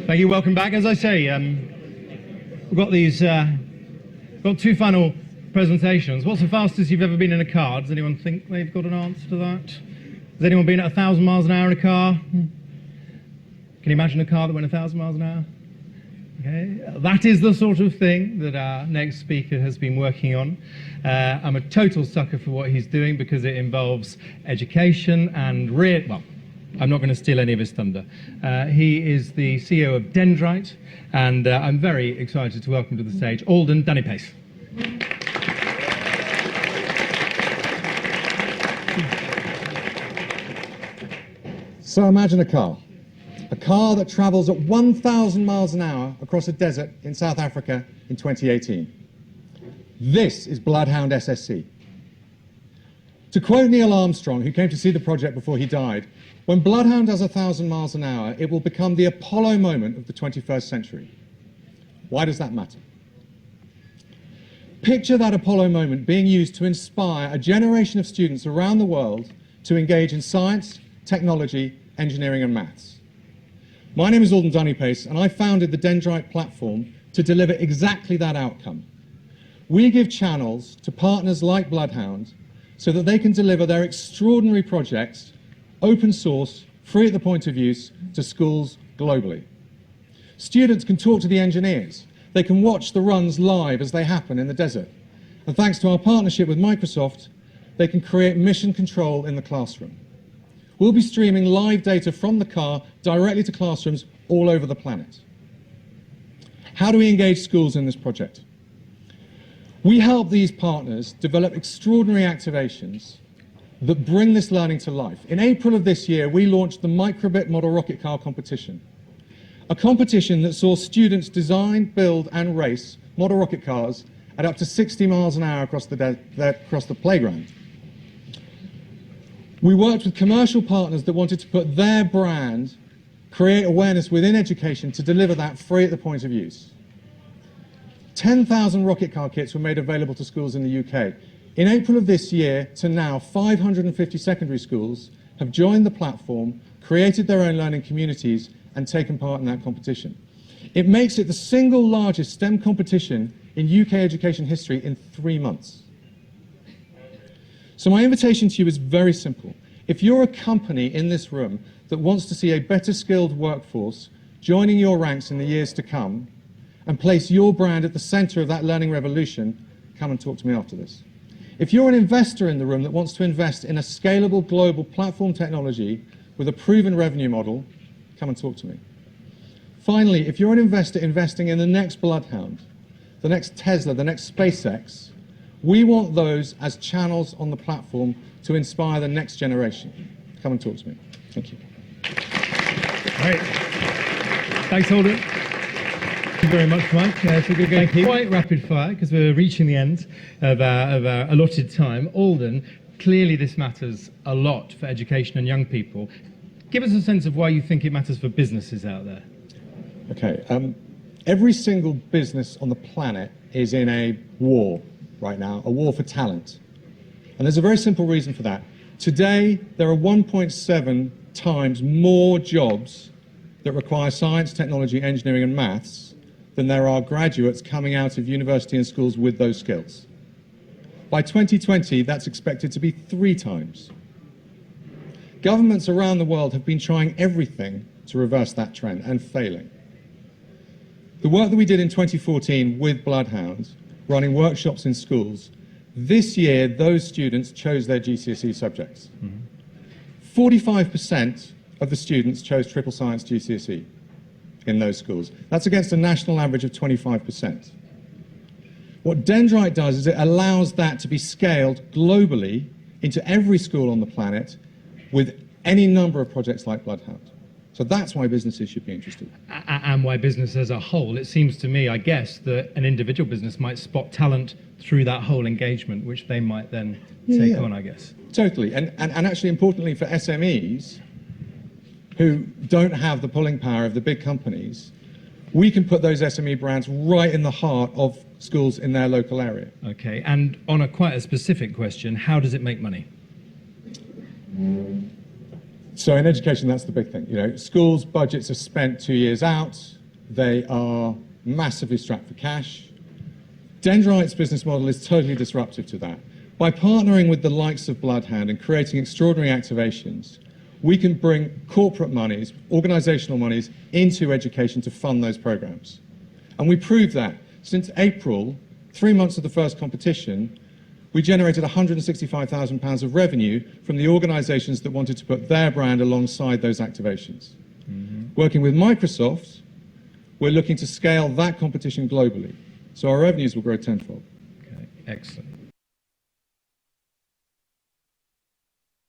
Thank you. Welcome back. As I say, we've got these, got two final presentations. What's the fastest you've ever been in a car? Does anyone think they've got an answer to that? Has anyone been at 1,000 miles an hour in a car? Can you imagine a car that went 1,000 miles an hour? Okay. That is the sort of thing that our next speaker has been working on. I'm a total sucker for what he's doing because it involves education and well, I'm not going to steal any of his thunder. He is the CEO of Dendrite, and I'm very excited to welcome to the stage Alden Danipace. So imagine a car that travels at 1,000 miles an hour across a desert in South Africa in 2018. This is Bloodhound SSC. To quote Neil Armstrong, who came to see the project before he died, when Bloodhound does 1,000 miles an hour, it will become the Apollo moment of the 21st century. Why does that matter? Picture that Apollo moment being used to inspire a generation of students around the world to engage in science, technology, engineering and maths. My name is Alden Danipace, and I founded the Dendrite platform to deliver exactly that outcome. We give channels to partners like Bloodhound so that they can deliver their extraordinary projects, open source, free at the point of use, to schools globally. Students can talk to the engineers. They can watch the runs live as they happen in the desert. And thanks to our partnership with Microsoft, they can create mission control in the classroom. We'll be streaming live data from the car directly to classrooms all over the planet. How do we engage schools in this project? We help these partners develop extraordinary activations that bring this learning to life. In April of this year, we launched the Microbit Model Rocket Car competition, a competition that saw students design, build and race model rocket cars at up to 60 miles an hour across the playground. We worked with commercial partners that wanted to put their brand, create awareness within education to deliver that free at the point of use. 10,000 rocket car kits were made available to schools in the UK. In April of this year to now, 550 secondary schools have joined the platform, created their own learning communities and taken part in that competition. It makes it the single largest STEM competition in UK education history in 3 months. So my invitation to you is very simple. If you're a company in this room that wants to see a better skilled workforce joining your ranks in the years to come and place your brand at the center of that learning revolution, come and talk to me after this. If you're an investor in the room that wants to invest in a scalable global platform technology with a proven revenue model, come and talk to me. Finally, if you're an investor investing in the next Bloodhound, the next Tesla, the next SpaceX, we want those as channels on the platform to inspire the next generation. Come and talk to me. Thank you. Great. Thanks, Alden. Thank you very much, Mike. So we're going quite rapid fire because we're reaching the end of our allotted time. Alden, clearly this matters a lot for education and young people. Give us a sense of why you think it matters for businesses out there. Okay. Every single business on the planet is in a war right now, a war for talent. And there's a very simple reason for that. Today, there are 1.7 times more jobs that require science, technology, engineering and maths than there are graduates coming out of university and schools with those skills. By 2020, that's expected to be 3 times. Governments around the world have been trying everything to reverse that trend and failing. The work that we did in 2014 with Bloodhound, running workshops in schools, this year those students chose their GCSE subjects. 45% of the students chose triple science GCSE in those schools. That's against a national average of 25%. What Dendrite does is it allows that to be scaled globally into every school on the planet with any number of projects like Bloodhound. So that's why businesses should be interested. And why business as a whole. It seems to me, I guess, that an individual business might spot talent through that whole engagement, which they might then take on, I guess. Totally. And actually, importantly for SMEs who don't have the pulling power of the big companies, we can put those SME brands right in the heart of schools in their local area. Okay. And on a quite a specific question, how does it make money? So in education, that's the big thing. You know, schools' budgets are spent 2 years out. They are massively strapped for cash. Dendrite's business model is totally disruptive to that. By partnering with the likes of Bloodhound and creating extraordinary activations, we can bring corporate monies, organizational monies, into education to fund those programs. And we proved that. Since April, 3 months of the first competition, we generated £165,000 of revenue from the organizations that wanted to put their brand alongside those activations. Working with Microsoft, we're looking to scale that competition globally. So our revenues will grow tenfold. Okay, excellent.